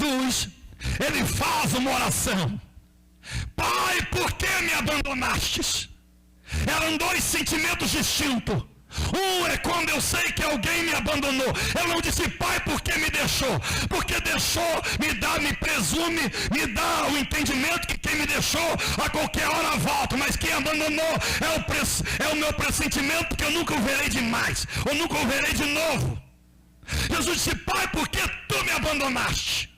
Jesus, ele faz uma oração. Pai, por que me abandonastes? Eram dois sentimentos distintos. Um é quando eu sei que alguém me abandonou. Eu não disse, pai, por que me deixou? Porque deixou, me presume, me dá o entendimento que quem me deixou a qualquer hora volta. Mas quem abandonou é o meu pressentimento, que eu nunca o verei demais, ou nunca o verei de novo. Jesus disse, pai, por que tu me abandonaste?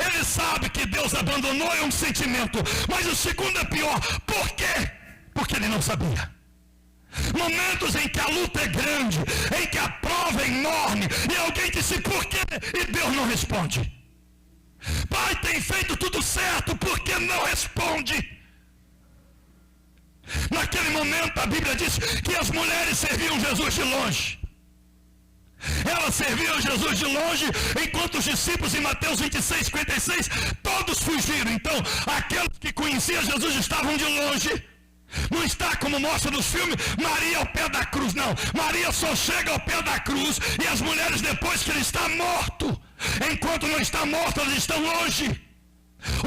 Ele sabe que Deus abandonou é um sentimento, mas o segundo é pior. Por quê? Porque ele não sabia. Momentos em que a luta é grande, em que a prova é enorme, e alguém disse por quê? E Deus não responde. Pai, tem feito tudo certo, por que não responde? Naquele momento a Bíblia diz que as mulheres serviam Jesus de longe. Elas serviam Jesus de longe, enquanto os discípulos em Mateus 26, 56, todos fugiram. Então aqueles que conheciam Jesus estavam de longe. Não está como mostra nos filmes, Maria ao pé da cruz, não. Maria só chega ao pé da cruz, e as mulheres depois que ele está morto. Enquanto não está morto, elas estão longe.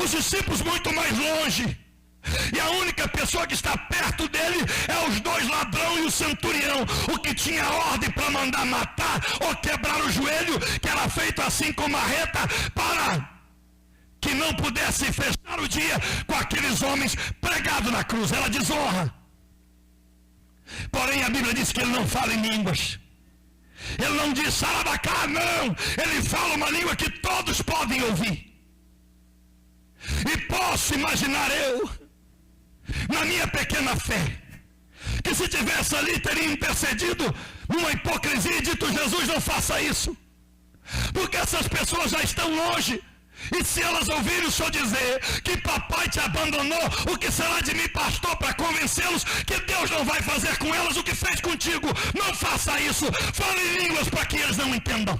Os discípulos muito mais longe. E a única pessoa que está perto dele é os dois ladrões e o centurião, o que tinha ordem para mandar matar ou quebrar o joelho, que era feito assim com marreta, para que não pudesse fechar o dia com aqueles homens pregados na cruz. Era desonra. Porém a Bíblia diz que ele não fala em línguas. Ele não diz sarabacá, não. Ele fala uma língua que todos podem ouvir. E posso imaginar eu, na minha pequena fé, que se tivesse ali teria intercedido numa hipocrisia e dito, Jesus, não faça isso, porque essas pessoas já estão longe. E se elas ouvirem o senhor dizer que papai te abandonou, o que será de mim, pastor, para convencê-los que Deus não vai fazer com elas o que fez contigo? Não faça isso. Fale em línguas para que eles não entendam.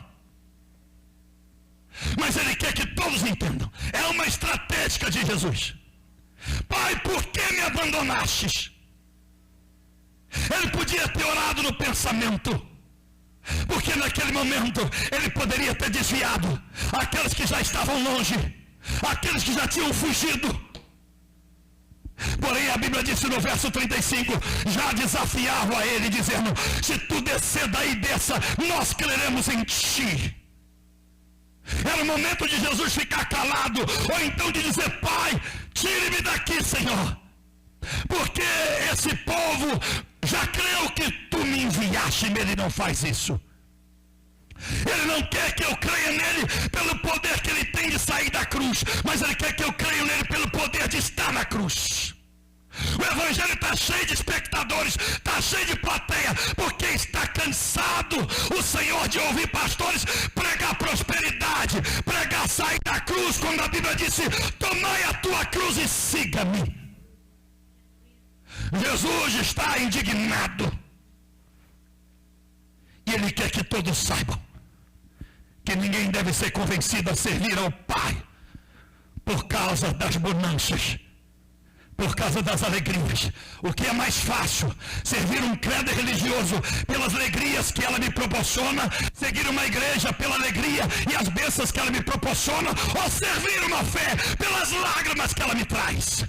Mas ele quer que todos entendam. É uma estratégia de Jesus. Pai, por que me abandonastes? Ele podia ter orado no pensamento, porque naquele momento ele poderia ter desviado aqueles que já estavam longe, aqueles que já tinham fugido. Porém a Bíblia disse no verso 35, já desafiava a ele, dizendo, se tu descer daí, desça, nós creremos em ti. Era o momento de Jesus ficar calado, ou então de dizer, pai, tire-me daqui, Senhor, porque esse povo já creu que tu me enviaste, e ele não faz isso. Ele não quer que eu creia nele pelo poder que ele tem de sair da cruz, mas ele quer que eu creia nele pelo poder de estar na cruz. O evangelho está cheio de espectadores, está cheio de plateia, porque está cansado o Senhor de ouvir pastores pregar prosperidade, pregar sair da cruz, quando a Bíblia disse, tomai a tua cruz e siga-me. Jesus está indignado, e ele quer que todos saibam que ninguém deve ser convencido a servir ao Pai por causa das bonanças, por causa das alegrias. O que é mais fácil? Servir um credo religioso pelas alegrias que ela me proporciona, seguir uma igreja pela alegria e as bênçãos que ela me proporciona, ou servir uma fé pelas lágrimas que ela me traz?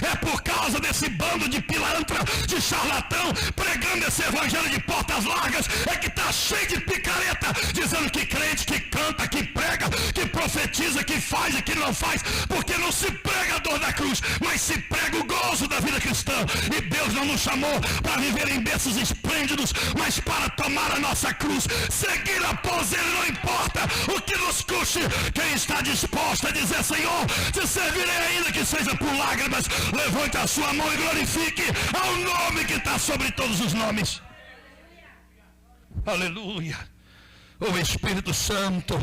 É por causa desse bando de pilantra, de charlatão, pregando esse evangelho de portas largas, é que está cheio de picareta, dizendo que crente, que canta, que prega, que profetiza, que faz e que não faz, porque não se prega a dor da cruz, mas se prega o gozo da vida cristã. E Deus não nos chamou para viver em berços esplêndidos, mas para tomar a nossa cruz, seguir após ele, não importa o que nos custe. Quem está disposto a dizer, Senhor, te servirei ainda que seja por lágrimas, levante a sua mão e glorifique ao nome que está sobre todos os nomes. Aleluia. O Espírito Santo,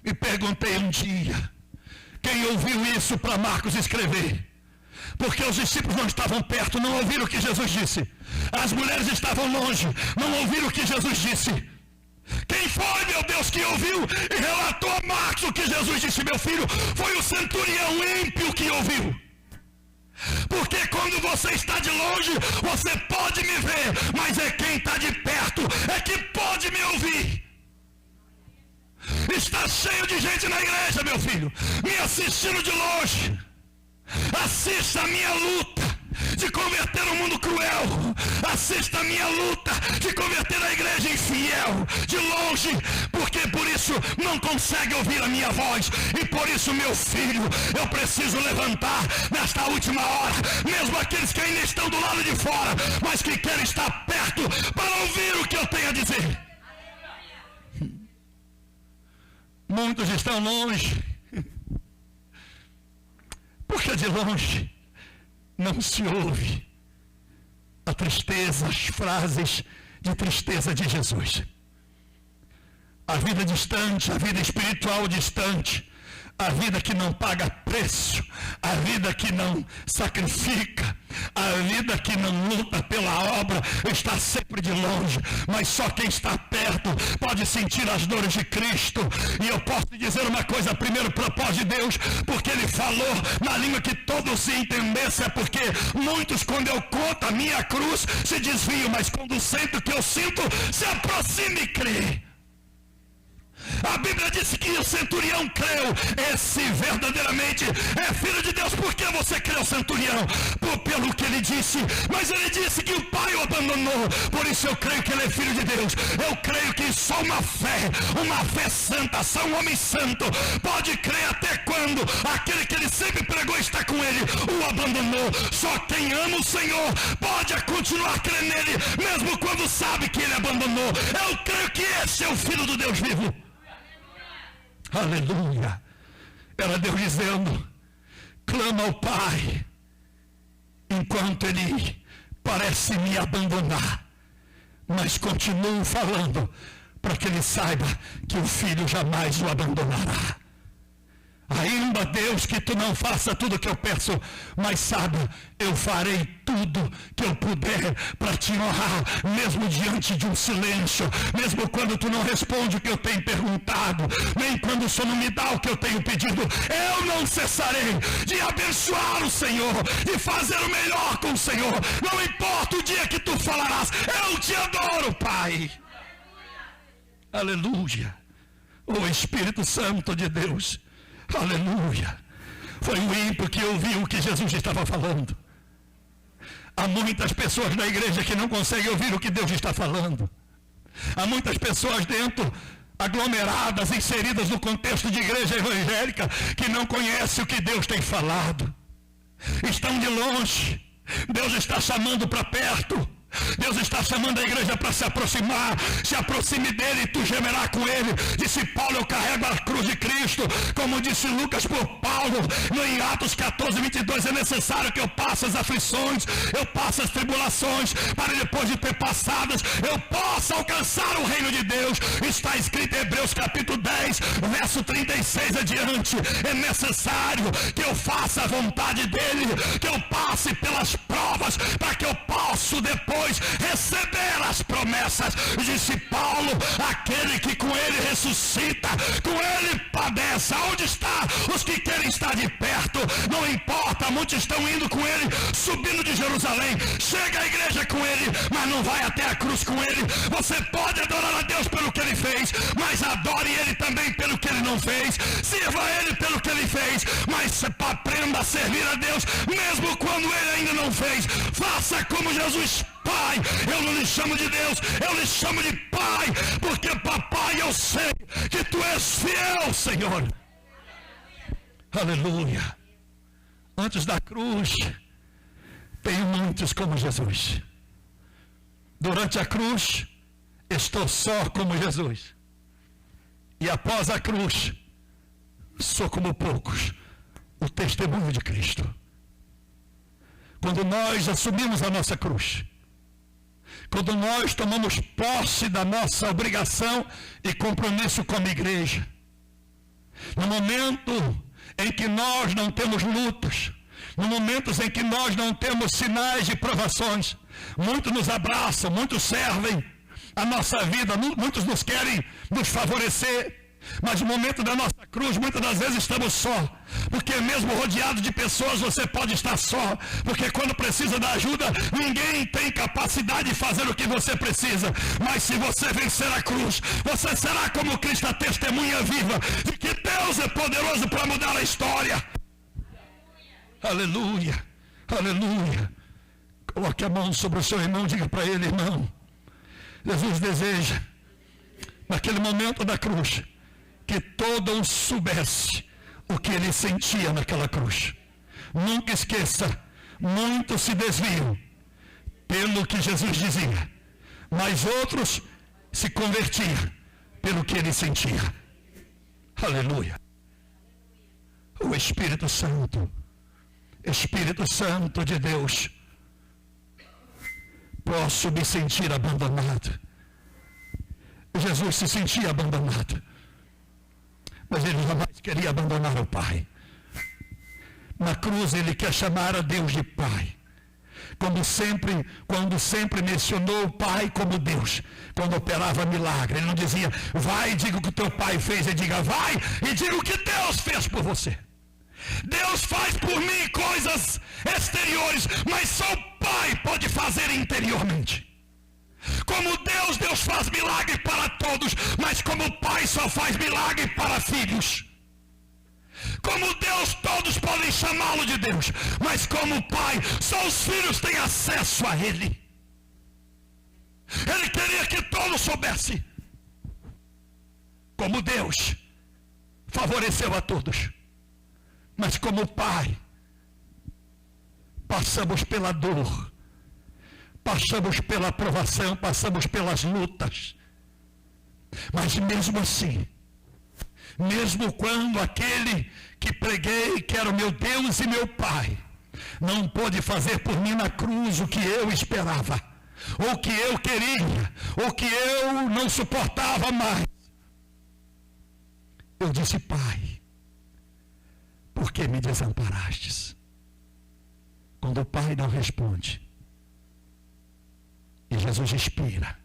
me perguntei um dia, quem ouviu isso para Marcos escrever? Porque os discípulos não estavam perto, não ouviram o que Jesus disse. As mulheres estavam longe, não ouviram o que Jesus disse. Quem foi, meu Deus, que ouviu e relatou a Marcos o que Jesus disse, meu filho? Foi o centurião ímpio que ouviu. Porque quando você está de longe, você pode me ver, mas é quem está de perto é que pode me ouvir. Está cheio de gente na igreja, meu filho, me assistindo de longe. Assista a minha luta de converter o mundo cruel. Assista a minha luta de converter a igreja infiel de longe, porque por isso não consegue ouvir a minha voz. E por isso, meu filho, eu preciso levantar nesta última hora, mesmo aqueles que ainda estão do lado de fora, mas que querem estar perto para ouvir o que eu tenho a dizer. Muitos estão longe, porque de longe não se ouve a tristeza, as frases de tristeza de Jesus. A vida distante, a vida espiritual distante, a vida que não paga preço, a vida que não sacrifica, a vida que não luta pela obra, está sempre de longe. Mas só quem está perto pode sentir as dores de Cristo. E eu posso dizer uma coisa: primeiro, propósito de Deus, porque Ele falou na língua que todos se entendessem. É porque muitos, quando eu conto a minha cruz, se desviam, mas quando sentem o que eu sinto, se aproxima e crê. A Bíblia disse que o centurião creu. Esse verdadeiramente é filho de Deus. Por que você creu, centurião? Pelo que ele disse. Mas ele disse que o pai o abandonou. Por isso eu creio que ele é filho de Deus. Eu creio que só uma fé santa, só um homem santo pode crer até quando aquele que ele sempre pregou está com ele o abandonou. Só quem ama o Senhor pode continuar crendo nele, mesmo quando sabe que ele abandonou. Eu creio que esse é o filho do Deus vivo. Aleluia. Era Deus dizendo: clama ao Pai enquanto Ele parece me abandonar, mas continuo falando para que Ele saiba que o Filho jamais o abandonará. Ainda, Deus, que tu não faça tudo o que eu peço, mas sabe, eu farei tudo que eu puder para te honrar, mesmo diante de um silêncio, mesmo quando tu não responde o que eu tenho perguntado, nem quando o Senhor não me dá o que eu tenho pedido. Eu não cessarei de abençoar o Senhor, de fazer o melhor com o Senhor. Não importa o dia que tu falarás, eu te adoro, Pai. Aleluia. O Espírito Santo de Deus. Aleluia. Foi o ímpio que ouviu o que Jesus estava falando. Há muitas pessoas na igreja que não conseguem ouvir o que Deus está falando. Há muitas pessoas dentro, aglomeradas, inseridas no contexto de igreja evangélica, que não conhecem o que Deus tem falado. Estão de longe. Deus está chamando para perto. Deus está chamando a igreja para se aproximar. Se aproxime dele e tu gemerás com ele. Disse Paulo: eu carrego a cruz de Cristo. Como disse Lucas por Paulo, em Atos 14, 22, é necessário que eu passe as aflições, eu passe as tribulações, para depois de ter passadas, eu possa alcançar o reino de Deus. Está escrito em Hebreus capítulo 10, verso 36 adiante. É necessário que eu faça a vontade dele, que eu passe pelas provas, para que eu possa depois receber as promessas. Disse Paulo: aquele que com ele ressuscita, com ele padece. Aonde está os que querem estar de perto? Não importa, muitos estão indo com ele, subindo de Jerusalém. Chega à igreja com ele, mas não vai até a cruz com ele. Você pode adorar a Deus pelo que ele fez, mas adore ele também pelo que ele não fez. Sirva a ele pelo que ele fez, mas aprenda a servir a Deus mesmo quando ele ainda não fez. Faça como Jesus. Pai, eu não lhe chamo de Deus, eu lhe chamo de Pai, porque papai, eu sei que tu és fiel, Senhor. Aleluia. Antes da cruz, tem muitos como Jesus. Durante a cruz, estou só como Jesus. E após a cruz, sou como poucos, o testemunho de Cristo. Quando nós assumimos a nossa cruz, quando nós tomamos posse da nossa obrigação e compromisso como igreja, no momento em que nós não temos lutas, no momentos em que nós não temos sinais de provações, muitos nos abraçam, muitos servem a nossa vida, muitos nos querem nos favorecer, Mas no momento da nossa cruz, muitas das vezes estamos só. Porque mesmo rodeado de pessoas, você pode estar só. Porque quando precisa da ajuda, ninguém tem capacidade de fazer o que você precisa. Mas se você vencer a cruz, você será como Cristo, a testemunha viva de que Deus é poderoso para mudar a história. Aleluia, aleluia. Coloque a mão sobre o seu irmão, diga para ele: irmão, Jesus deseja, naquele momento da cruz, que todos soubesse o que ele sentia naquela cruz. Nunca esqueça, muitos se desviam pelo que Jesus dizia, mas outros se convertiam pelo que ele sentia. Aleluia. O Espírito Santo de Deus, posso me sentir abandonado. Jesus se sentia abandonado, mas ele jamais queria abandonar o Pai. Na cruz ele quer chamar a Deus de Pai. Quando sempre mencionou o Pai como Deus, quando operava milagre, ele não dizia: vai e diga o que o teu pai fez, ele diga: vai e diga o que Deus fez por você. Deus faz por mim coisas exteriores, mas só o Pai pode fazer interiormente. Como Deus faz milagre para todos, mas como o Pai só faz milagre para filhos. Como Deus, todos podem chamá-lo de Deus, mas como o Pai, só os filhos têm acesso a Ele. Ele queria que todos soubessem. Como Deus favoreceu a todos, mas como Pai, passamos pela dor, passamos pela provação, passamos pelas lutas. Mas mesmo assim, mesmo quando aquele que preguei, que era o meu Deus e meu Pai, não pôde fazer por mim na cruz o que eu esperava, ou que eu queria, ou que eu não suportava mais, eu disse: Pai, por que me desamparastes? Quando o Pai não responde, e Jesus respira,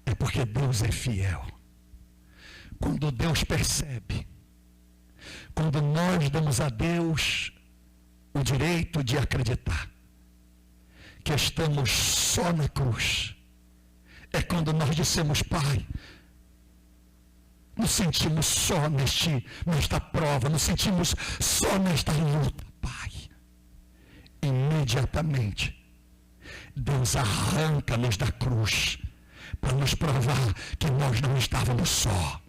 é porque Deus é fiel. Quando Deus percebe, quando nós damos a Deus o direito de acreditar que estamos só na cruz, é quando nós dissemos: Pai, nos sentimos só nesta prova, nos sentimos só nesta luta, Pai. Imediatamente Deus arranca-nos da cruz para nos provar que nós não estávamos só.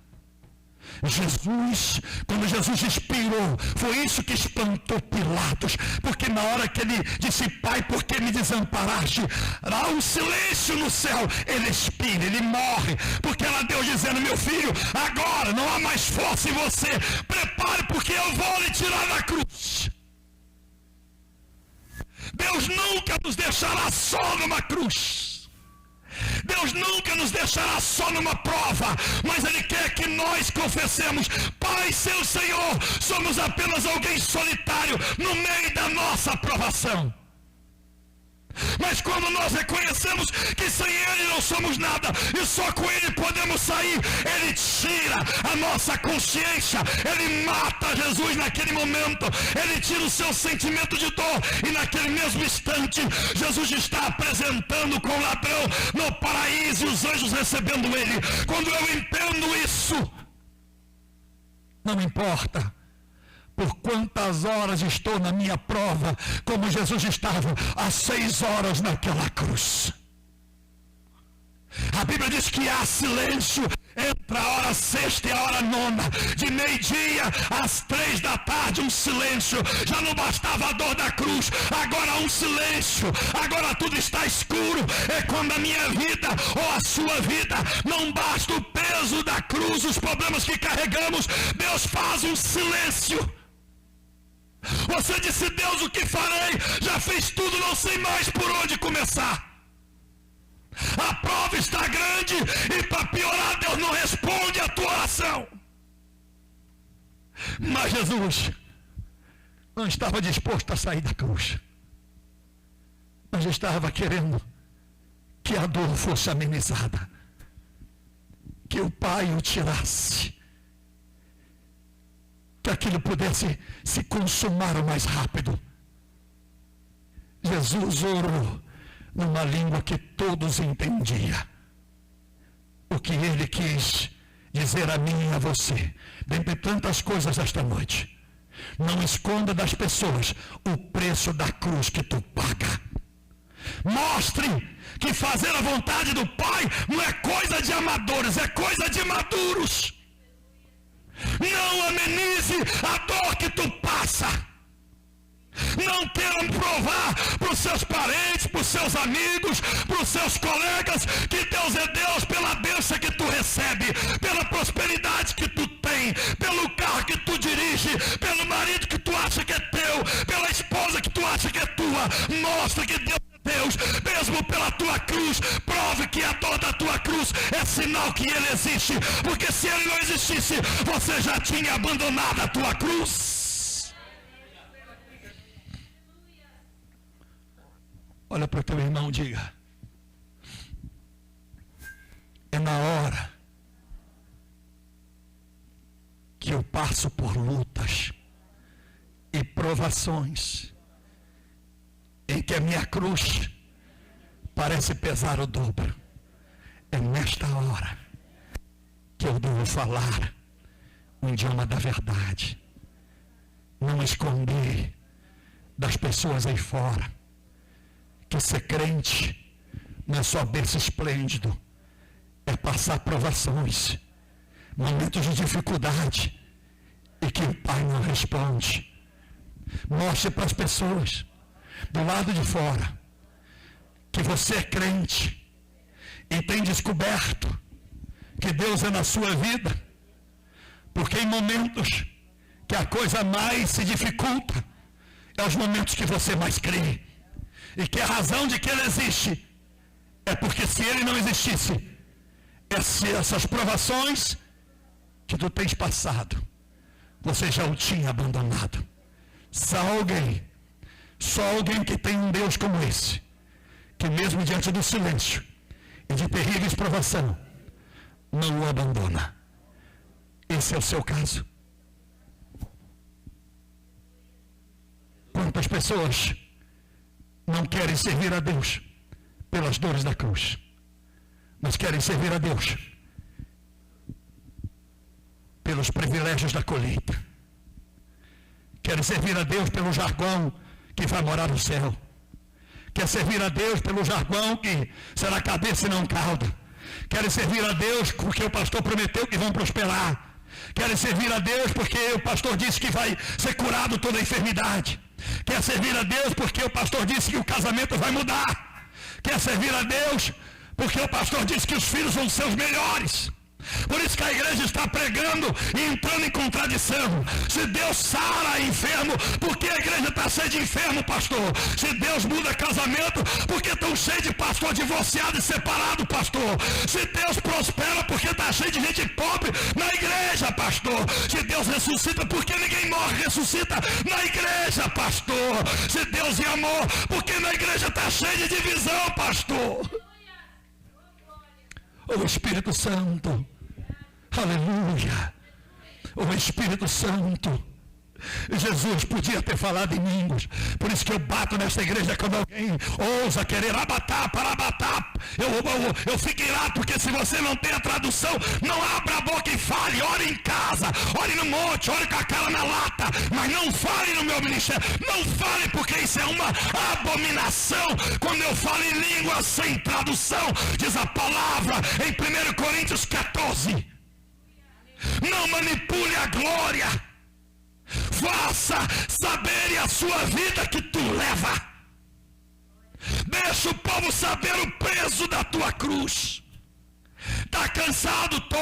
Quando Jesus expirou, foi isso que espantou Pilatos, porque na hora que ele disse: Pai, por que me desamparaste? Há um silêncio no céu. Ele expira, ele morre, porque era Deus dizendo: meu filho, agora não há mais força em você, prepare, porque eu vou lhe tirar da cruz. Deus nunca nos deixará só numa cruz. Deus nunca nos deixará só numa prova, mas Ele quer que nós confessemos: Pai, seu Senhor, somos apenas alguém solitário no meio da nossa provação. Mas quando nós reconhecemos que sem Ele não somos nada e só com Ele podemos sair, Ele tira a nossa consciência, Ele mata Jesus naquele momento, Ele tira o seu sentimento de dor, e naquele mesmo instante Jesus está apresentando com o ladrão no paraíso, e os anjos recebendo Ele. Quando eu entendo isso, não importa por quantas horas estou na minha prova, como Jesus estava às 6 horas naquela cruz. A Bíblia diz que há silêncio entre a hora sexta e a hora nona, de meio-dia às 3 da tarde, um silêncio. Já não bastava a dor da cruz, agora um silêncio, agora tudo está escuro. É quando a minha vida ou a sua vida não basta o peso da cruz, os problemas que carregamos, Deus faz um silêncio. Você disse: Deus, o que farei? Já fiz tudo, não sei mais por onde começar. A prova está grande e, para piorar, Deus não responde a tua oração. Mas Jesus não estava disposto a sair da cruz, mas estava querendo que a dor fosse amenizada, que o Pai o tirasse aquilo pudesse se consumar o mais rápido. Jesus orou numa língua que todos entendiam. O que ele quis dizer a mim e a você, dentre tantas coisas esta noite: não esconda das pessoas o preço da cruz que tu paga. Mostre que fazer a vontade do Pai não é coisa de amadores, é coisa de maduros. Não amenize a dor que tu passa. Não queiram provar para os seus parentes, para os seus amigos, para os seus colegas, que Deus é Deus pela bênção que tu recebe, pela prosperidade que tu tem, pelo carro que tu dirige, pelo marido que tu acha que é teu, pela esposa que tu acha que é tua. Mostra que Deus é Deus, mesmo pela tua cruz. Prove que a dor da tua cruz é sinal que ele existe, porque se ele não existisse, você já tinha abandonado a tua cruz. Olha para o teu irmão e diga: é na hora que eu passo por lutas e provações, em que a minha cruz parece pesar o dobro, é nesta hora que eu devo falar o idioma da verdade, não esconder das pessoas aí fora que ser crente não é só berço esplêndido, é passar provações, momentos de dificuldade, e que o Pai não responde. Mostre para as pessoas do lado de fora que você é crente e tem descoberto que Deus é na sua vida, porque em momentos que a coisa mais se dificulta, é os momentos que você mais crê. E que a razão de que ele existe é porque se ele não existisse, essas provações que tu tens passado, você já o tinha abandonado. Só alguém que tem um Deus como esse, que mesmo diante do silêncio e de terríveis provações, não o abandona. Esse é o seu caso. Quantas pessoas não querem servir a Deus pelas dores da cruz, mas querem servir a Deus pelos privilégios da colheita. Querem servir a Deus pelo jargão que vai morar no céu. Quer servir a Deus pelo jargão que será cabeça e não cauda. Querem servir a Deus porque o pastor prometeu que vão prosperar. Querem servir a Deus porque o pastor disse que vai ser curado toda a enfermidade. Quer servir a Deus porque o pastor disse que o casamento vai mudar. Quer servir a Deus porque o pastor disse que os filhos vão ser os melhores. Por isso que a igreja está pregando e entrando em contradição. Se Deus sara enfermo, por que a igreja está cheia de enfermo, pastor? Se Deus muda casamento, por que estão cheios de pastor divorciado e separado, pastor? Se Deus prospera, por que está cheio de gente pobre na igreja, pastor? Se Deus ressuscita, por que ninguém morre, ressuscita na igreja, pastor? Se Deus é amor, por que na igreja está cheia de divisão, pastor? O Espírito Santo, aleluia, o Espírito Santo. Jesus podia ter falado em línguas, por isso que eu bato nesta igreja quando alguém ousa querer abatar, para abatar, eu fico irado, porque se você não tem a tradução, não abra a boca e fale. Ore em casa, ore no monte, ore com a cara na lata, mas não fale no meu ministério, não fale, porque isso é uma abominação. Quando eu falo em língua sem tradução, diz a palavra em 1 Coríntios 14, não manipule a glória. Faça saber a sua vida que tu leva. Deixa o povo saber o peso da tua cruz. Está cansado? Tô.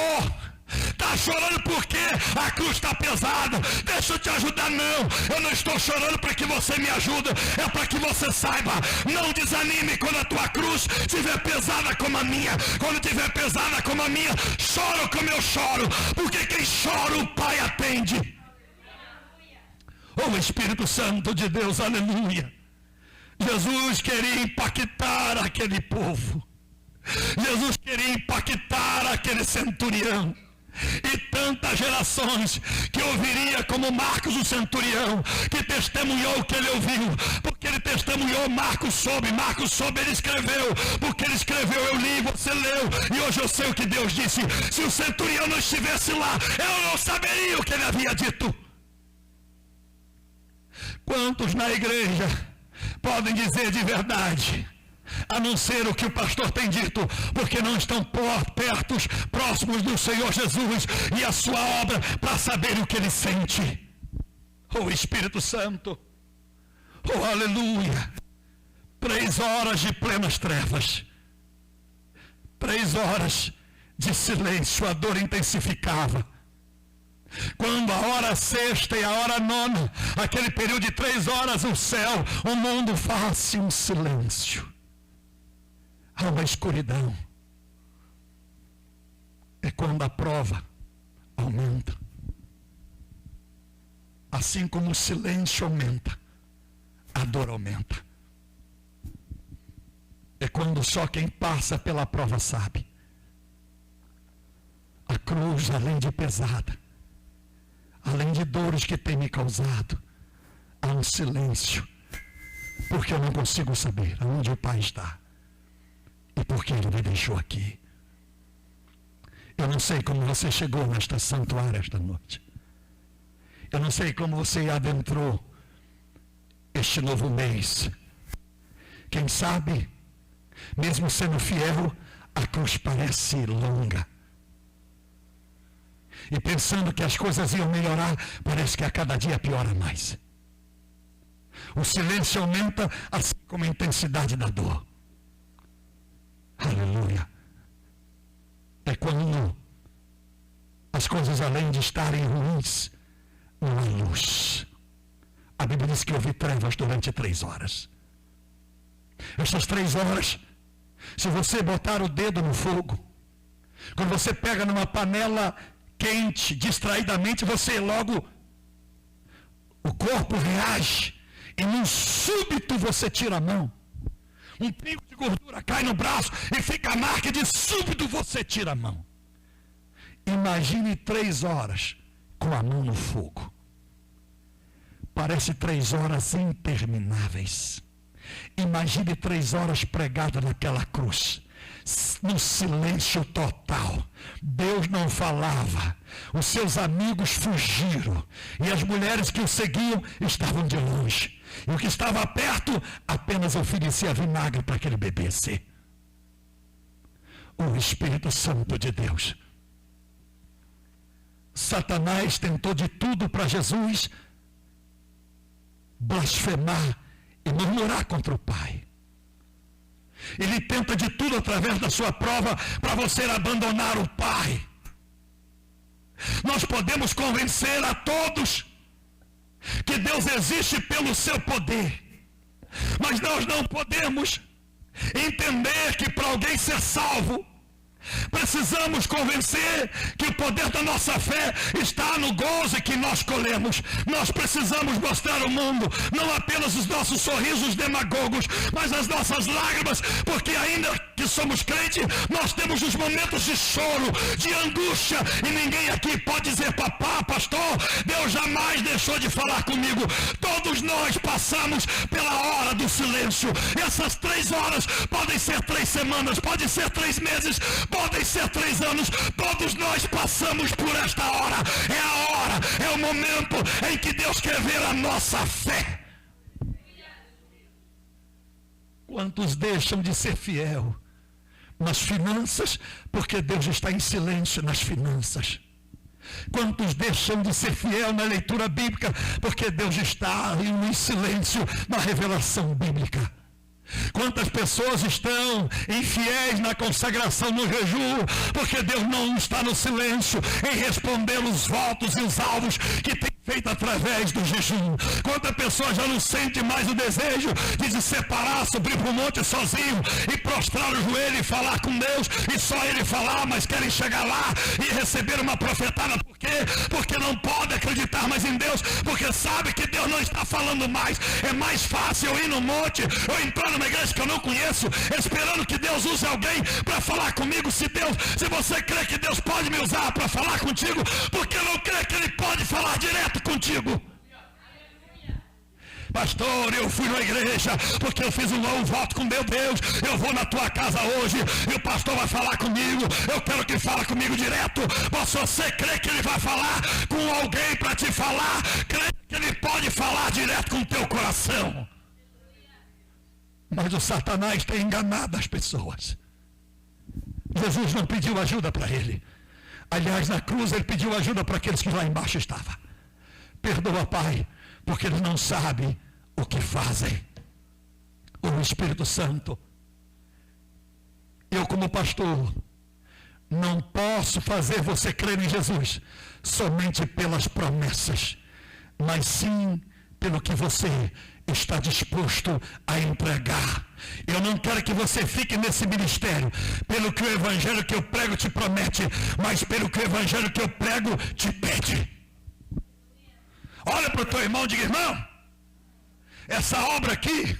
Está chorando porque a cruz está pesada. Deixa eu te ajudar. Não, eu não estou chorando para que você me ajude. É para que você saiba. Não desanime quando a tua cruz estiver pesada como a minha. Quando estiver pesada como a minha, chora como eu choro. Porque quem chora o Pai atende. Oh, Espírito Santo de Deus, aleluia. Jesus queria impactar aquele povo. Jesus queria impactar aquele centurião. E tantas gerações que ouviria como Marcos o centurião, que testemunhou o que ele ouviu, porque ele testemunhou, Marcos soube, ele escreveu, porque ele escreveu, eu li, você leu, e hoje eu sei o que Deus disse. Se o centurião não estivesse lá, eu não saberia o que ele havia dito. Quantos na igreja podem dizer de verdade, a não ser o que o pastor tem dito, porque não estão perto, próximos do Senhor Jesus e a sua obra, para saber o que ele sente? Oh Espírito Santo, oh aleluia, 3 horas de plenas trevas, 3 horas de silêncio, a dor intensificava. Quando a hora sexta e a hora nona, aquele período de 3 horas, o céu, o mundo faz um silêncio. Há uma escuridão. É quando a prova aumenta. Assim como o silêncio aumenta, a dor aumenta. É quando só quem passa pela prova sabe. A cruz, além de pesada, além de dores que tem me causado, há um silêncio, porque eu não consigo saber aonde o Pai está. E porque Ele me deixou aqui. Eu não sei como você chegou nesta santuária esta noite. Eu não sei como você adentrou este novo mês. Quem sabe, mesmo sendo fiel, a cruz parece longa. E pensando que as coisas iam melhorar, parece que a cada dia piora mais. O silêncio aumenta, assim como a intensidade da dor. Aleluia. É quando as coisas, além de estarem ruins, não há luz. A Bíblia diz que houve trevas durante 3 horas. Essas 3 horas, se você botar o dedo no fogo, quando você pega numa panela quente, distraidamente, você logo, o corpo reage, e num súbito você tira a mão. Um pingo de gordura cai no braço e fica a marca, de súbito você tira a mão. Imagine 3 horas com a mão no fogo. Parece 3 horas intermináveis. Imagine 3 horas pregado naquela cruz, no silêncio total. Deus não falava, os seus amigos fugiram, e as mulheres que o seguiam estavam de longe, e o que estava perto apenas oferecia vinagre para que ele bebesse. O Espírito Santo de Deus. Satanás tentou de tudo para Jesus blasfemar e murmurar contra o Pai. Ele tenta de tudo através da sua prova para você abandonar o Pai. Nós podemos convencer a todos que Deus existe pelo seu poder, mas nós não podemos entender que para alguém ser salvo, precisamos convencer que o poder da nossa fé está no gozo que nós colhemos. Nós precisamos mostrar ao mundo não apenas os nossos sorrisos demagogos, mas as nossas lágrimas, porque ainda que somos crentes, nós temos os momentos de choro, de angústia, e ninguém aqui pode dizer: papá, pastor, Deus jamais deixou de falar comigo. Todos nós passamos pela hora do silêncio. Essas 3 horas podem ser 3 semanas, podem ser 3 meses, podem ser 3 anos. Todos nós passamos por esta hora. É a hora, é o momento em que Deus quer ver a nossa fé. Quantos deixam de ser fiel nas finanças, porque Deus está em silêncio nas finanças? Quantos deixam de ser fiel na leitura bíblica, porque Deus está em silêncio na revelação bíblica? Quantas pessoas estão infiéis na consagração, no jejum, porque Deus não está no silêncio em responder os votos e os alvos que tem feita através do jejum. Quando a pessoa já não sente mais o desejo de se separar, subir para o monte sozinho e prostrar o joelho e falar com Deus, e só ele falar, mas querem chegar lá e receber uma profetada. Por quê? Porque não pode acreditar mais em Deus, porque sabe que Deus não está falando mais. É mais fácil eu ir no monte, ou entrar numa igreja que eu não conheço, esperando que Deus use alguém para falar comigo. Se você crê que Deus pode me usar para falar contigo, porque não crê que Ele pode falar direto contigo? Pastor, eu fui na igreja porque eu fiz um voto com meu Deus. Eu vou na tua casa hoje e o pastor vai falar comigo. Eu quero que ele fale comigo direto. Mas você crê que ele vai falar com alguém para te falar? Crê que ele pode falar direto com o teu coração? Mas o Satanás tem enganado as pessoas. Jesus não pediu ajuda para ele. Aliás, na cruz ele pediu ajuda para aqueles que lá embaixo estavam. Perdoa, Pai, porque eles não sabem o que fazem. O Espírito Santo, eu como pastor, não posso fazer você crer em Jesus somente pelas promessas, mas sim pelo que você está disposto a entregar. Eu não quero que você fique nesse ministério pelo que o evangelho que eu prego te promete, mas pelo que o evangelho que eu prego te pede. Olha para o teu irmão e diga: irmão, essa obra aqui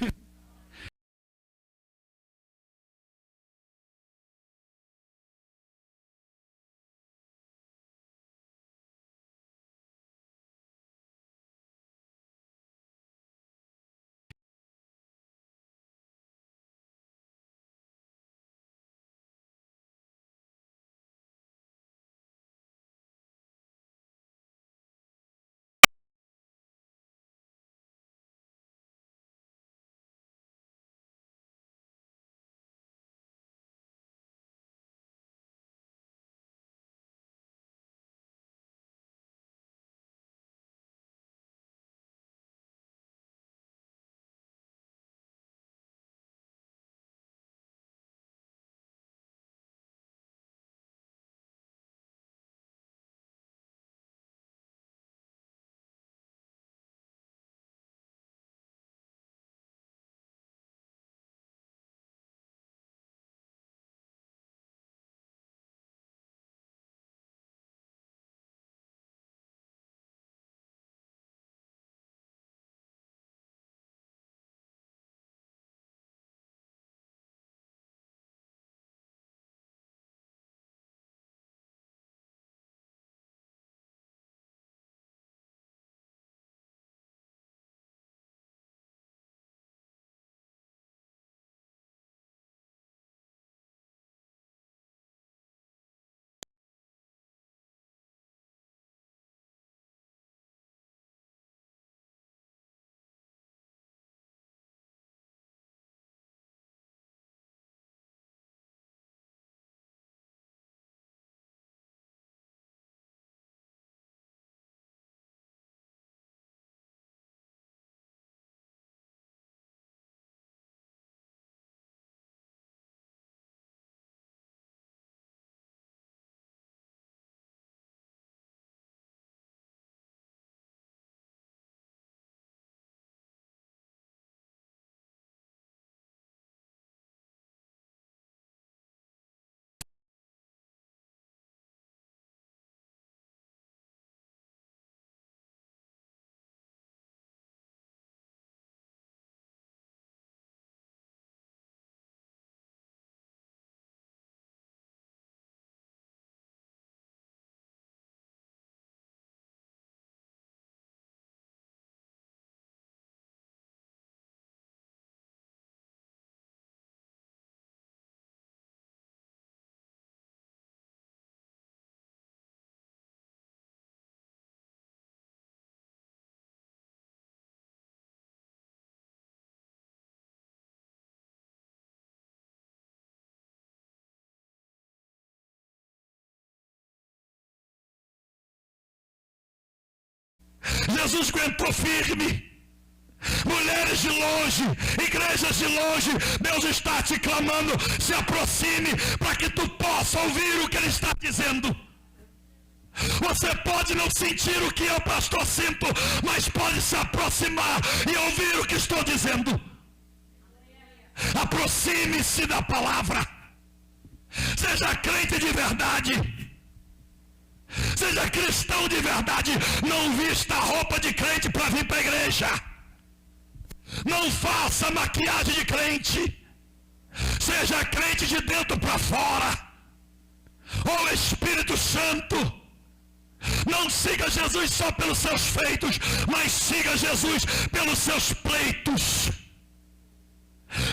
Jesus aguentou firme. Mulheres de longe, igrejas de longe, Deus está te clamando: se aproxime para que tu possa ouvir o que Ele está dizendo. Você pode não sentir o que eu, pastor, sinto, mas pode se aproximar e ouvir o que estou dizendo. Aproxime-se da palavra. Seja crente de verdade. Seja cristão de verdade. Não vista a roupa de crente para vir para a igreja. Não faça maquiagem de crente. Seja crente de dentro para fora. O Espírito Santo. Não siga Jesus só pelos seus feitos, mas siga Jesus pelos seus pleitos.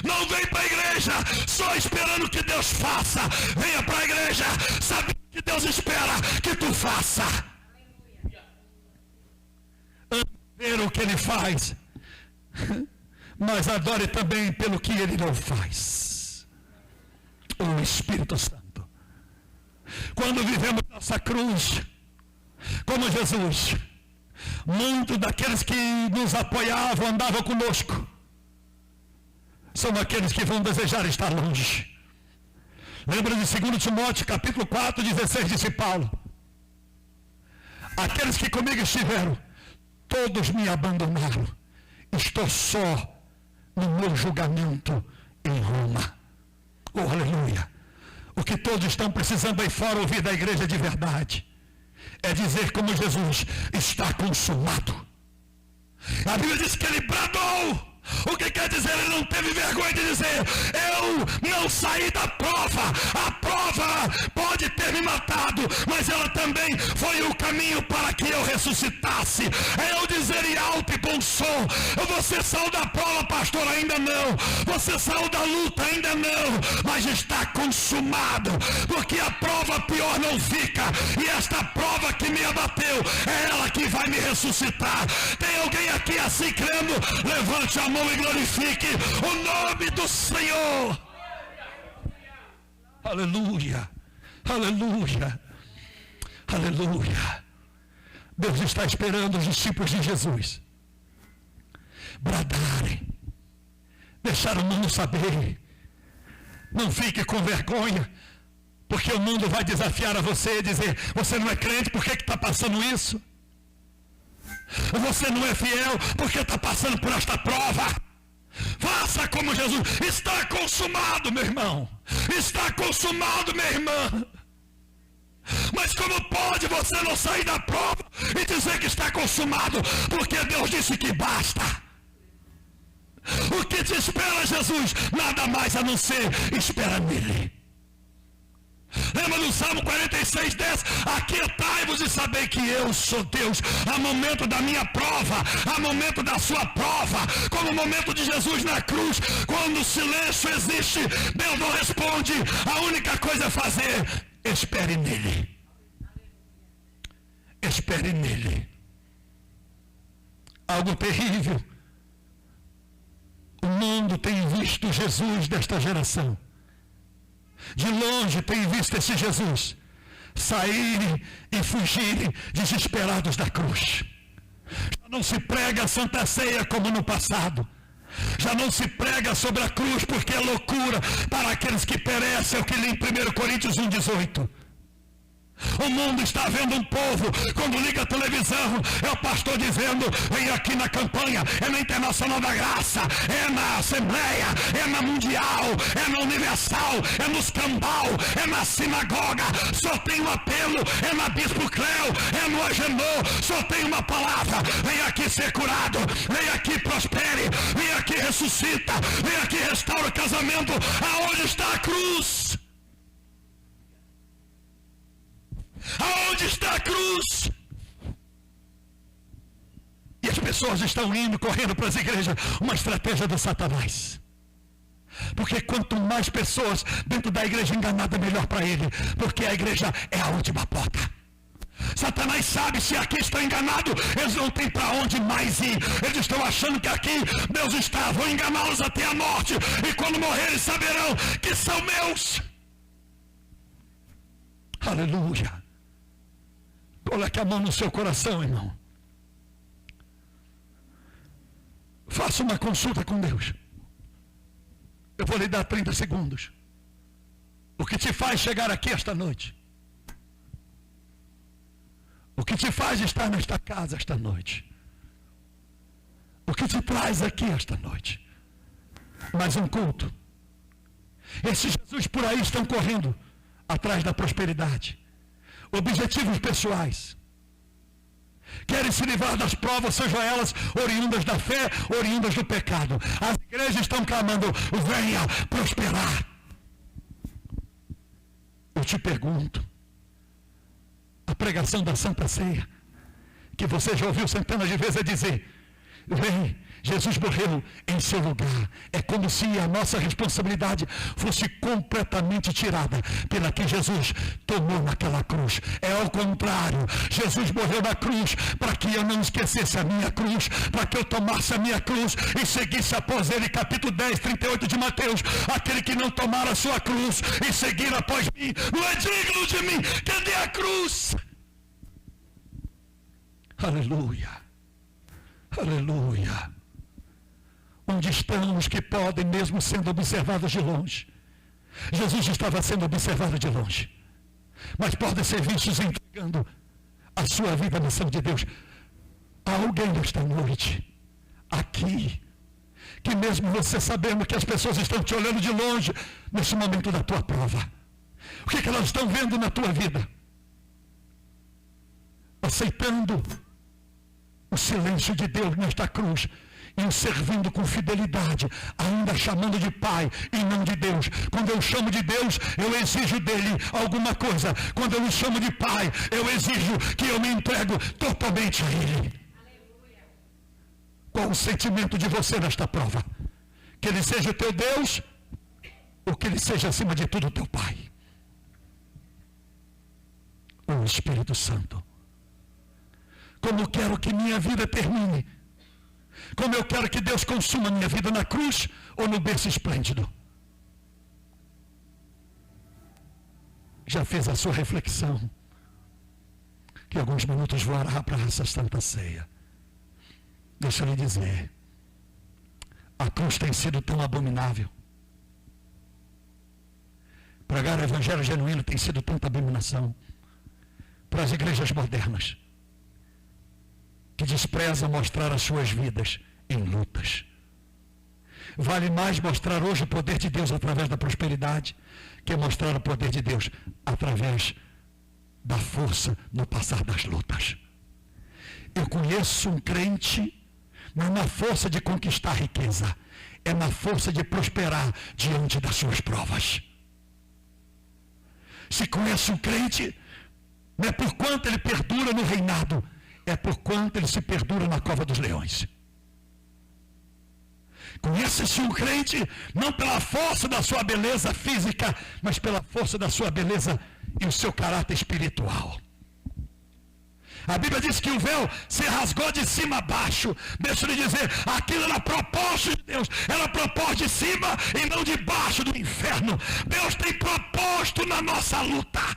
Não vem para a igreja só esperando que Deus faça. Venha para a igreja sabendo que Deus espera que tu faça. Ver o que Ele faz, mas adore também pelo que Ele não faz. O Espírito Santo. Quando vivemos nossa cruz, como Jesus, muitos daqueles que nos apoiavam, andavam conosco, são aqueles que vão desejar estar longe. Lembra de 2 Timóteo, capítulo 4, 16, disse Paulo: aqueles que comigo estiveram, todos me abandonaram. Estou só no meu julgamento em Roma. Oh, aleluia. O que todos estão precisando aí fora ouvir da igreja de verdade é dizer como Jesus: está consumado. A Bíblia diz que ele bradou. O que quer dizer? Ele não teve vergonha de dizer: eu não saí da prova. A prova pode ter me matado, mas ela também foi o caminho para que eu ressuscitasse. Eu dizer em alto e bom som: você saiu da prova, pastor? Ainda não. Você saiu da luta? Ainda não. Mas está consumado, porque a prova pior não fica, e esta prova que me abateu é ela que vai me ressuscitar. Tem alguém aqui assim crendo? Levante a mão e glorifique o nome do Senhor. Aleluia, aleluia, aleluia. Deus está esperando os discípulos de Jesus bradarem, deixar o mundo saber. Não fique com vergonha, porque o mundo vai desafiar a você e dizer: você não é crente, por que está passando isso? Você não é fiel porque está passando por esta prova. Faça como Jesus. Está consumado, meu irmão. Está consumado, minha irmã. Mas como pode você não sair da prova e dizer que está consumado? Porque Deus disse que basta. O que te espera, Jesus? Nada mais a não ser espera nele. Lembra do Salmo 46, 10? Aquietai-vos e sabei que eu sou Deus. Há momento da minha prova, há momento da sua prova, como o momento de Jesus na cruz, quando o silêncio existe, Deus não responde. A única coisa é fazer: espere nele. Espere nele. Algo terrível. O mundo tem visto Jesus desta geração. De longe tem visto esse Jesus saírem e fugirem desesperados da cruz. Já não se prega a Santa Ceia como no passado. Já não se prega sobre a cruz porque é loucura para aqueles que perecem, é o que lê em 1 Coríntios 1,18. O mundo está vendo um povo, quando liga a televisão, é o pastor dizendo: vem aqui na campanha, é na Internacional da Graça, é na Assembleia, é na Mundial, é na Universal, é nos Cambal, é na Sinagoga, só tem um apelo, é na Bispo Cleo, é no Agenor, só tem uma palavra: vem aqui ser curado, vem aqui prospere, vem aqui ressuscita, vem aqui restaura o casamento. Aonde está a cruz? Aonde está a cruz? E as pessoas estão indo, correndo para as igrejas. Uma estratégia do Satanás. Porque quanto mais pessoas dentro da igreja enganada, melhor para ele. Porque a igreja é a última porta. Satanás sabe, se aqui estão enganados, eles não têm para onde mais ir. Eles estão achando que aqui Deus está. Vou enganá-los até a morte. E quando morrerem saberão que são meus. Aleluia. Coloque a mão no seu coração, irmão. Faça uma consulta com Deus. Eu vou lhe dar 30 segundos. O que te faz chegar aqui esta noite? que te faz estar nesta casa esta noite? O que te traz aqui esta noite? Mais um culto. Esses Jesus por aí estão correndo atrás da prosperidade. Objetivos pessoais. Querem se livrar das provas, sejam elas oriundas da fé, oriundas do pecado. As igrejas estão clamando, venha prosperar. Eu te pergunto, a pregação da Santa Ceia, que você já ouviu centenas de vezes dizer, vem, Jesus morreu em seu lugar. É como se a nossa responsabilidade fosse completamente tirada pela que Jesus tomou naquela cruz. É ao contrário. Jesus morreu na cruz para que eu não esquecesse a minha cruz, para que eu tomasse a minha cruz e seguisse após ele. Capítulo 10, 38 de Mateus. Aquele que não tomar a sua cruz e seguir após mim, não é digno de mim. Cadê a cruz? Aleluia. Aleluia. Onde estão os que podem, mesmo sendo observados de longe? Jesus estava sendo observado de longe, mas podem ser vistos entregando a sua vida à missão de Deus. Há alguém nesta noite, aqui, que mesmo você sabendo que as pessoas estão te olhando de longe, nesse momento da tua prova, o que elas estão vendo na tua vida? Aceitando o silêncio de Deus nesta cruz, e o servindo com fidelidade, ainda chamando de Pai e não de Deus. Quando eu chamo de Deus, eu exijo dele alguma coisa. Quando eu me chamo de Pai, eu exijo que eu me entrego totalmente a ele. Aleluia. Qual o sentimento de você nesta prova? Que ele seja o teu Deus, ou que ele seja acima de tudo o teu Pai? O Espírito Santo. Como eu quero que minha vida termine, como eu quero que Deus consuma minha vida na cruz ou no berço esplêndido. Já fez a sua reflexão, que alguns minutos voará para essa Santa Ceia. Deixa eu lhe dizer, a cruz tem sido tão abominável. Pregar o evangelho genuíno tem sido tanta abominação para as igrejas modernas, que desprezam mostrar as suas vidas em lutas. Vale mais mostrar hoje o poder de Deus através da prosperidade, que mostrar o poder de Deus através da força no passar das lutas. Eu conheço um crente, não na força de conquistar riqueza, é na força de prosperar diante das suas provas. Se conhece um crente, não é por quanto ele perdura no reinado, é por quanto ele se perdura na cova dos leões. Conhece-se um crente não pela força da sua beleza física, mas pela força da sua beleza e o seu caráter espiritual. A Bíblia diz que o véu se rasgou de cima a baixo. Deixa eu lhe dizer, aquilo era propósito de Deus, era propósito de cima e não de baixo do inferno. Deus tem propósito na nossa luta.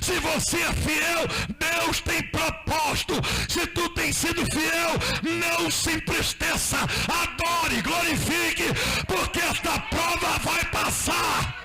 Se você é fiel, Deus tem propósito. Se tu tem sido fiel, não se entristeça, adore, glorifique, porque esta prova vai passar.